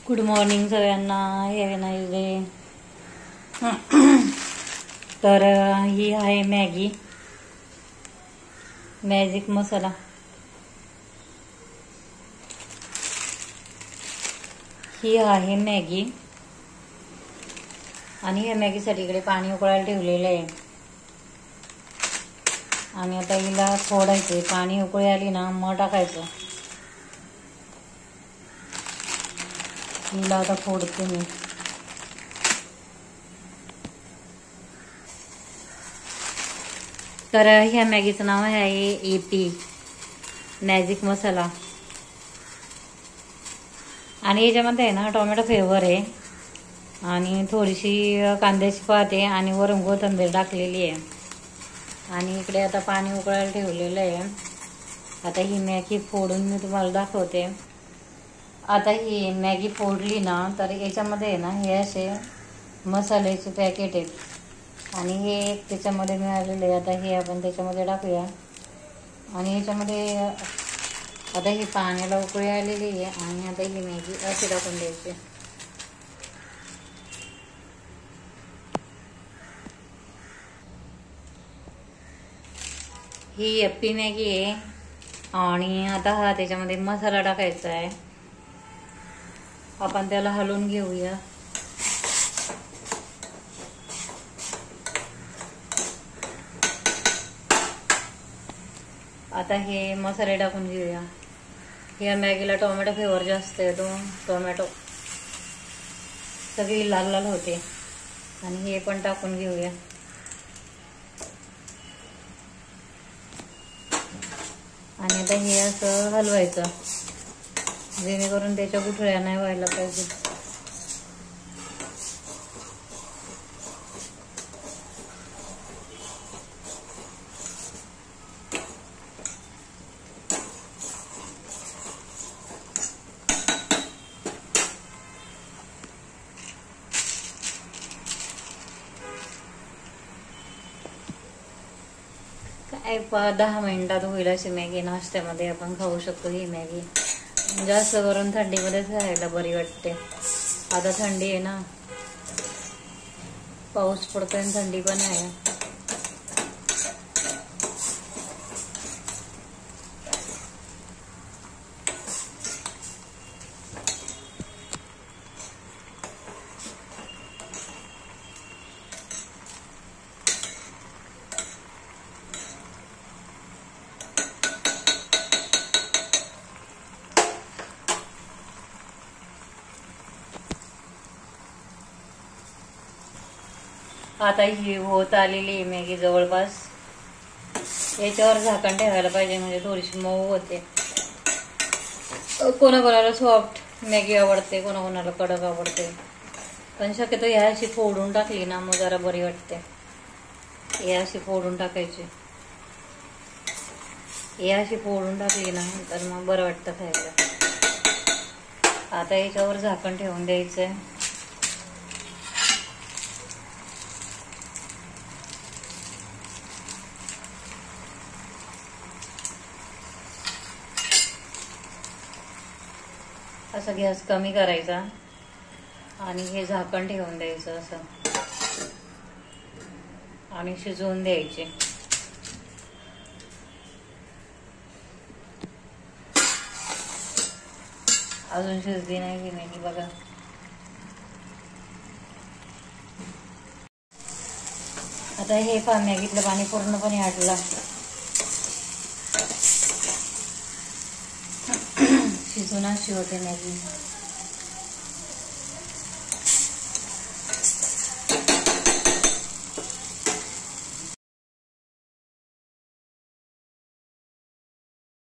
Good morning सगळ्यांना. हे नाही रे. तर ही आहे मॅगी, मॅजिक मसाला. ही आहे मॅगी आणि या मॅगीसाठी इकडे पाणी उकळायला ठेवलेलं आहे. आणि आता हिला फोडायचं. पाणी उकळी आली ना मग टाकायचं. हिला आता फोडते मी. तर ह्या मॅगीचं नाव आहे एपी मॅजिक मसाला. आणि याच्यामध्ये आहे ना टोमॅटो फ्लेवर आहे आणि थोडीशी कांद्याची पात आहे आणि वरून कोथिंबीर टाकलेली आहे. आणि इकडे आता पाणी उकळायला ठेवलेलं आहे. आता ही मॅगी फोडून मी तुम्हाला दाखवते. आता ही मॅगी फोडली ना तर याच्यामध्ये आहे ना हे असे मसाल्याचे पॅकेट आहेत आणि हे एक त्याच्यामध्ये मिळालेले आहे. आता हे आपण त्याच्यामध्ये टाकूया. आणि याच्यामध्ये आता ही पाण्याला उकळी आलेली आहे आणि आता ही मॅगी अशी टाकून द्यायची. ही यप्पी मॅगी आहे. आणि आता हा त्याच्यामध्ये मसाला टाकायचा आहे. आपण त्याला हलवून घेऊया. आता हे मसाले टाकून घेऊया. या मॅगीला टोमॅटो फ्लेवर जास्त येतो. टोमॅटो सगळी लाल लाल होते. आणि हे पण टाकून घेऊया. आणि आता हे असं हलवायचं जेणेकरून त्याच्या गुठळ्या नाही व्हायला पाहिजे. काय 10 मिनिटात होईल अशी मॅगी. नाश्त्यामध्ये आपण खाऊ शकतो ही मॅगी. जास्त करून थंडीमध्ये खायला बरी वाटते. आता थंडी आहे ना, पाऊस पडतोय आणि थंडी पण आहे. आता ही होत आलेली आहे मॅगी जवळपास. याच्यावर झाकण ठेवायला पाहिजे म्हणजे थोडीशी मऊ होते. कोणाकोणाला सॉफ्ट मॅगी आवडते, कोणाकोणाला कडक आवडते. पण शक्यतो ह्या अशी फोडून टाकली ना मग जरा बरी वाटते. हे अशी फोडून टाकायची. हे अशी फोडून टाकली ना तर मग बरं वाटतं खायला. आता याच्यावर झाकण ठेवून द्यायचंय. असं गॅस कमी करायचा आणि हे झाकण ठेवून द्यायचं असं आणि शिजवून द्यायचे. अजून शिजली नाही ही मॅगी बघा. आता हे मॅगीतलं पाणी पूर्णपणे आटलं. शिजून अशी होते मॅगी.